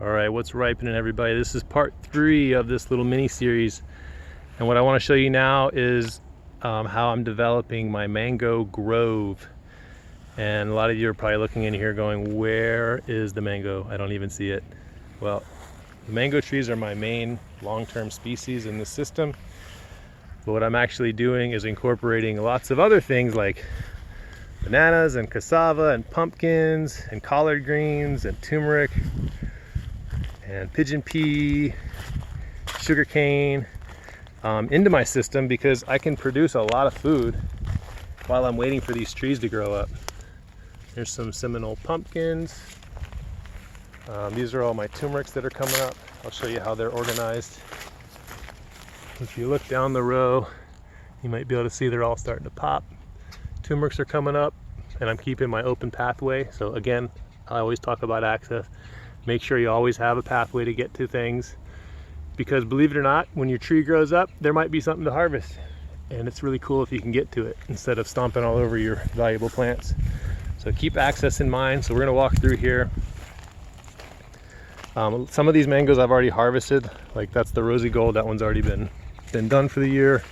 All right, what's ripening, everybody? This is part 3 of this little mini series, and what I want to show you now is how I'm developing my mango grove. And a lot of you are probably looking in here going, where is the mango? I don't even see it. Well, the mango trees are my main long-term species in this system, but what I'm actually doing is incorporating lots of other things like bananas and cassava and pumpkins and collard greens and turmeric and pigeon pea, sugar cane into my system, because I can produce a lot of food while I'm waiting for these trees to grow up. Here's some Seminole pumpkins. These are all my turmerics that are coming up. I'll show you how they're organized. If you look down the row, you might be able to see they're all starting to pop. Turmerics are coming up, and I'm keeping my open pathway. So again, I always talk about access. Make sure you always have a pathway to get to things, because believe it or not, when your tree grows up, there might be something to harvest, and it's really cool if you can get to it instead of stomping all over your valuable plants. So keep access in mind. So we're going to walk through here. Some of these mangoes I've already harvested, like that's the rosy gold. That one's already been done for the year.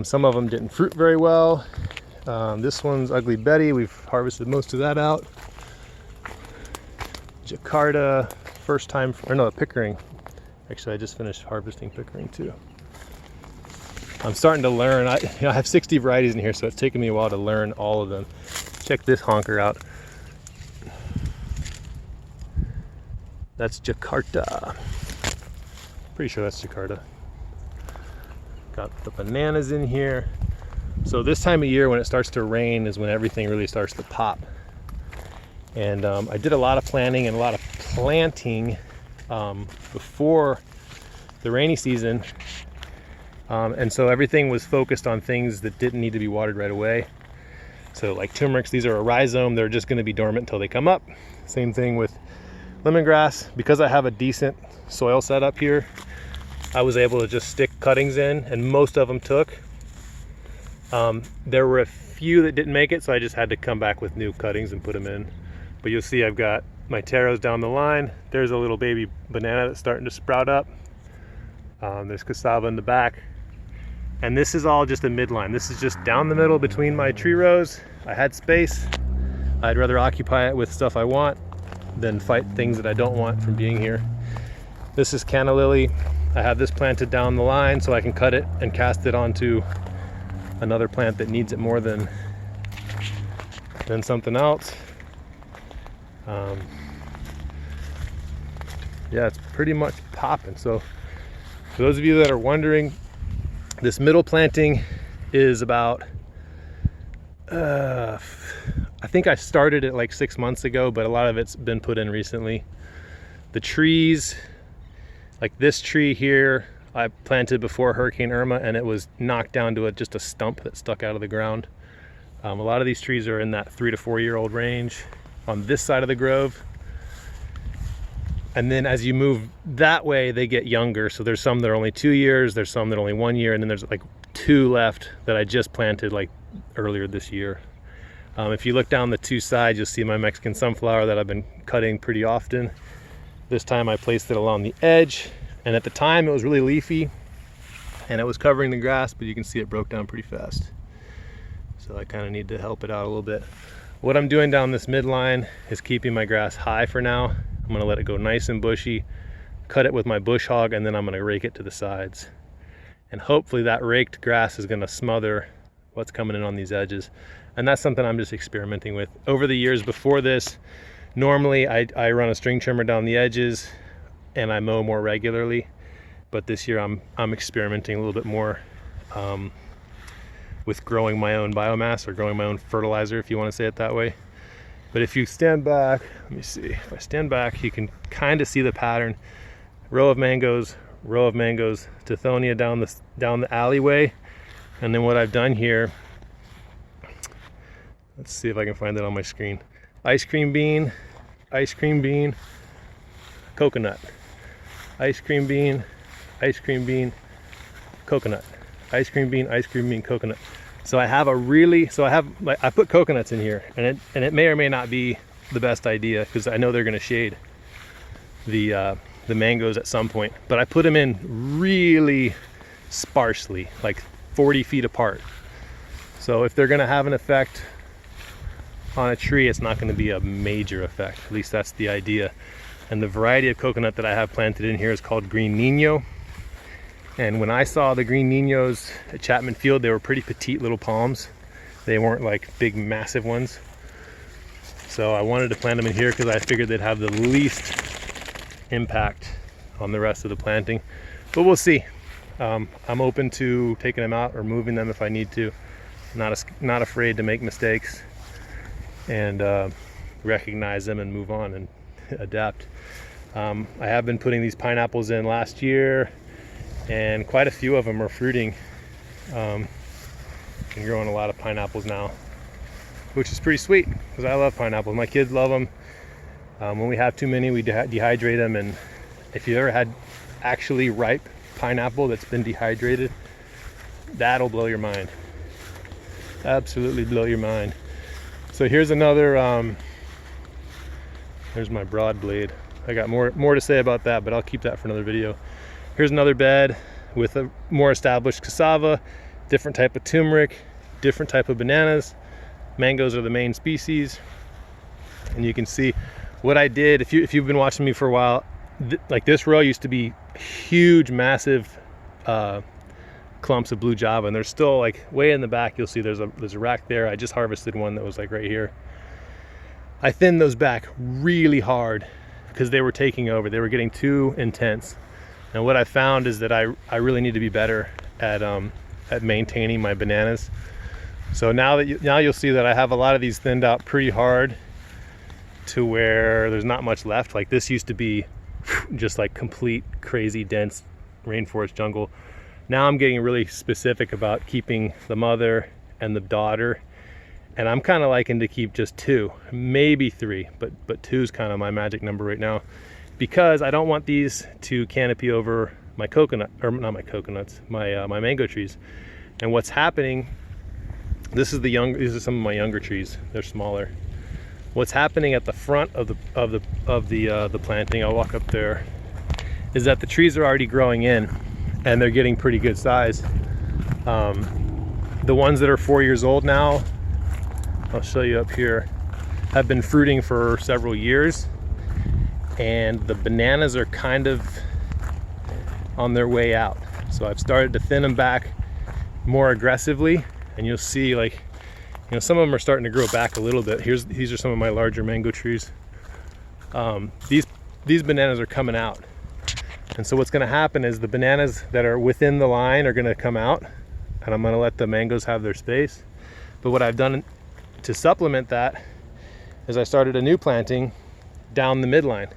Some of them didn't fruit very well. This one's Ugly Betty. We've harvested most of that out. Jakarta, first time, or no, Pickering. Actually, I just finished harvesting Pickering too. I'm starting to learn. I have 60 varieties in here, so it's taken me a while to learn all of them. Check this honker out. That's Jakarta. Pretty sure that's Jakarta. Got the bananas in here. So this time of year when it starts to rain is when everything really starts to pop. And I did a lot of planning and a lot of planting before the rainy season. And so everything was focused on things that didn't need to be watered right away. So like turmerics, these are a rhizome. They're just going to be dormant until they come up. Same thing with lemongrass. Because I have a decent soil setup here, I was able to just stick cuttings in, and most of them took. There were a few that didn't make it, so I just had to come back with new cuttings and put them in. But you'll see I've got my taros down the line. There's a little baby banana that's starting to sprout up. There's cassava in the back. And this is all just a midline. This is just down the middle between my tree rows. I had space. I'd rather occupy it with stuff I want than fight things that I don't want from being here. This is canna lily. I have this planted down the line so I can cut it and cast it onto another plant that needs it more than something else. Yeah, it's pretty much popping. So for those of you that are wondering, this middle planting is about I think I started it like 6 months ago, but a lot of it's been put in recently. The trees, like this tree here, I planted before Hurricane Irma, and it was knocked down to just a stump that stuck out of the ground. A lot of these trees are in that 3 to 4 year old range on this side of the grove. And then as you move that way, they get younger. So there's some that are only 2 years, there's some that are only 1 year, and then there's like 2 left that I just planted like earlier this year. If you look down the 2 sides, you'll see my Mexican sunflower that I've been cutting pretty often. This time I placed it along the edge, and at the time it was really leafy and it was covering the grass, but you can see it broke down pretty fast. So I kind of need to help it out a little bit. What I'm doing down this midline is keeping my grass high for now. I'm gonna let it go nice and bushy, cut it with my bush hog, and then I'm gonna rake it to the sides. And hopefully that raked grass is gonna smother what's coming in on these edges. And that's something I'm just experimenting with. Over the years before this, normally I run a string trimmer down the edges and I mow more regularly. But this year I'm experimenting a little bit more with growing my own biomass, or growing my own fertilizer, if you want to say it that way. But if you stand back, let me see, if I stand back, you can kind of see the pattern. Row of mangoes, Tithonia down the alleyway. And then what I've done here, let's see if I can find that on my screen. Ice cream bean, coconut. Ice cream bean, coconut. Ice cream bean, coconut. So I have I put coconuts in here, and it may or may not be the best idea, because I know they're going to shade. the mangoes at some point, but I put them in really sparsely, like 40 feet apart. So if they're gonna have an effect on a tree, it's not gonna be a major effect. At least that's the idea. And the variety of coconut that I have planted in here is called Green Nino. And when I saw the Green Ninos at Chapman Field, they were pretty petite little palms. They weren't like big, massive ones. So I wanted to plant them in here because I figured they'd have the least impact on the rest of the planting. But we'll see. I'm open to taking them out or moving them if I need to. Not afraid to make mistakes and recognize them and move on and adapt. I have been putting these pineapples in last year, and quite a few of them are fruiting and growing a lot of pineapples now, which is pretty sweet because I love pineapples. My kids love them. When we have too many, we dehydrate them, and if you ever had actually ripe pineapple that's been dehydrated, that'll blow your mind. Absolutely blow your mind. So here's another, there's my broad blade. I got more to say about that, but I'll keep that for another video. Here's another bed with a more established cassava, different type of turmeric, different type of bananas. Mangoes are the main species. And you can see what I did, if you've been watching me for a while, like this row used to be huge, massive clumps of blue java, and there's still, like way in the back, you'll see there's a rack there. I just harvested one that was like right here. I thinned those back really hard because they were taking over. They were getting too intense. And what I found is that I really need to be better at maintaining my bananas. So now you'll see that I have a lot of these thinned out pretty hard to where there's not much left. Like this used to be just like complete crazy dense rainforest jungle. Now I'm getting really specific about keeping the mother and the daughter, and I'm kind of liking to keep just 2, maybe 3, but 2 is kind of my magic number right now, because I don't want these to canopy over my coconut, or not my coconuts, my mango trees. And what's happening, these are some of my younger trees. They're smaller. What's happening at the front of the planting, I'll walk up there, is that the trees are already growing in and they're getting pretty good size. The ones that are 4 years old now, I'll show you up here, have been fruiting for several years, and the bananas are kind of on their way out. So I've started to thin them back more aggressively, and you'll see, like, you know, some of them are starting to grow back a little bit. These are some of my larger mango trees. These bananas are coming out. And so what's gonna happen is the bananas that are within the line are gonna come out, and I'm gonna let the mangoes have their space. But what I've done to supplement that is I started a new planting down the midline.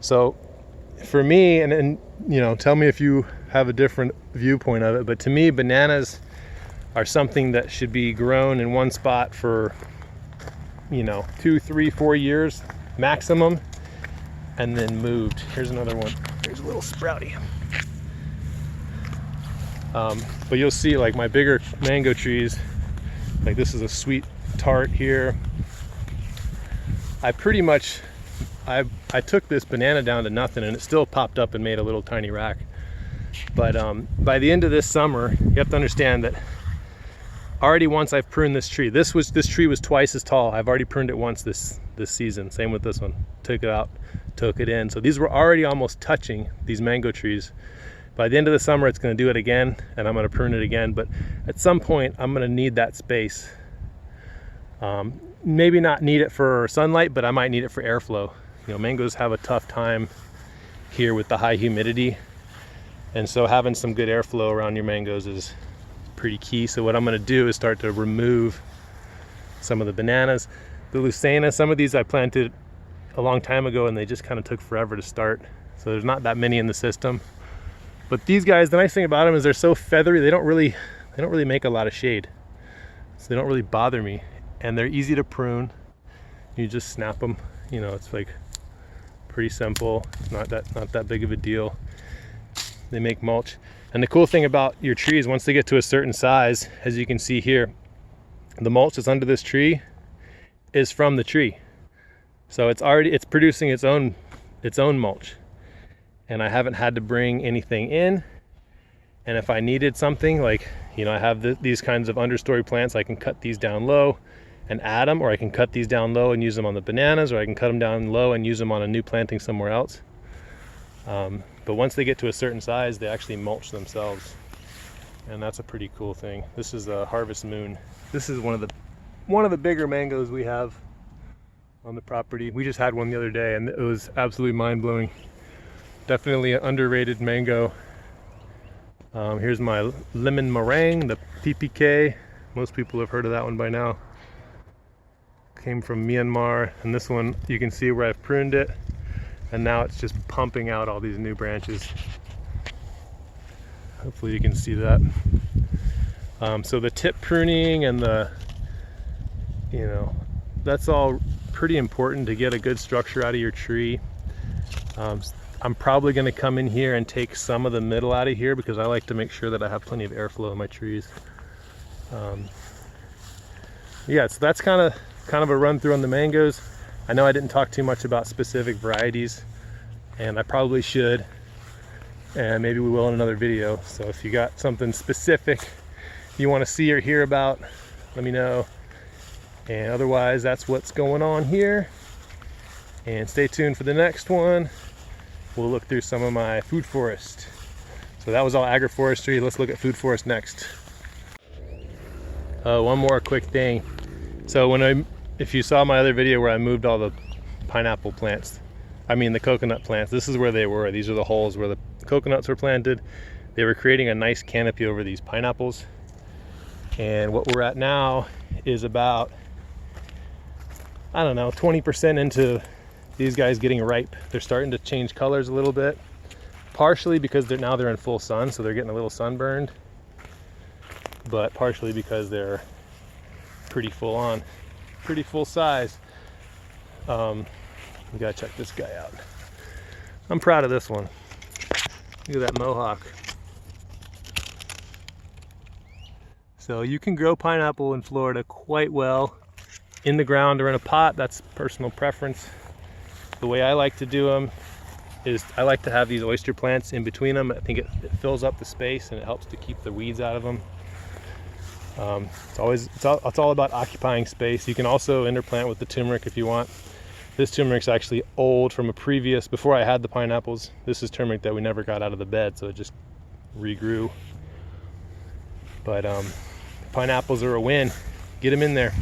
So for me, and you know, tell me if you have a different viewpoint of it, but to me, bananas are something that should be grown in one spot for, you know, 2, 3, 4 years maximum, and then moved. Here's another one. There's a little sprouty. But you'll see, like, my bigger mango trees, like this is a sweet tart here. I pretty much, I took this banana down to nothing, and it still popped up and made a little tiny rack. But by the end of this summer, you have to understand that already once I've pruned this tree. This tree was twice as tall. I've already pruned it once this season. Same with this one. Took it out, took it in. So these were already almost touching, these mango trees. By the end of the summer, it's going to do it again, and I'm going to prune it again. But at some point, I'm going to need that space. Maybe not need it for sunlight, but I might need it for airflow. You know, mangoes have a tough time here with the high humidity, and so having some good airflow around your mangoes is pretty key. So what I'm going to do is start to remove some of the bananas. The Lucena, some of these I planted a long time ago, and they just kind of took forever to start. So there's not that many in the system. But these guys, the nice thing about them is they're so feathery, they don't really make a lot of shade. So they don't really bother me. And they're easy to prune. You just snap them. You know, it's like pretty simple. It's not that big of a deal. They make mulch. And the cool thing about your trees, once they get to a certain size, as you can see here, the mulch that's under this tree is from the tree. So it's producing its own its own mulch. And I haven't had to bring anything in. And if I needed something, like, I have these kinds of understory plants, I can cut these down low and add them, or I can cut these down low and use them on the bananas, or I can cut them down low and use them on a new planting somewhere else. But once they get to a certain size, they actually mulch themselves. And that's a pretty cool thing. This is a Harvest Moon. This is one of the bigger mangoes we have on the property. We just had one the other day and it was absolutely mind-blowing. Definitely an underrated mango. Here's my lemon meringue, the PPK. Most people have heard of that one by now. Came from Myanmar, and this one you can see where I've pruned it, and now it's just pumping out all these new branches. Hopefully you can see that. So the tip pruning and that's all pretty important to get a good structure out of your tree. I'm probably going to come in here and take some of the middle out of here because I like to make sure that I have plenty of airflow in my trees. Yeah, so that's kind of a run through on the mangoes. I know I didn't talk too much about specific varieties, and I probably should, and maybe we will in another video. So if you got something specific you want to see or hear about, let me know. And otherwise, that's what's going on here, and stay tuned for the next one. We'll look through some of my food forest. So that was all agroforestry. Let's look at food forest next. One more quick thing. So if you saw my other video where I moved all the pineapple plants, the coconut plants, this is where they were. These are the holes where the coconuts were planted. They were creating a nice canopy over these pineapples. And what we're at now is about, 20% into these guys getting ripe. They're starting to change colors a little bit, partially because now they're in full sun, so they're getting a little sunburned, but partially because they're pretty full on, pretty full size. We gotta check this guy out. I'm proud of this one. Look at that mohawk. So you can grow pineapple in Florida quite well in the ground or in a pot. That's personal preference. The way I like to do them is I like to have these oyster plants in between them. I think it fills up the space and it helps to keep the weeds out of them. It's all about occupying space. You can also interplant with the turmeric if you want. This turmeric's actually old from before I had the pineapples. This is turmeric that we never got out of the bed, so it just regrew. But pineapples are a win. Get them in there.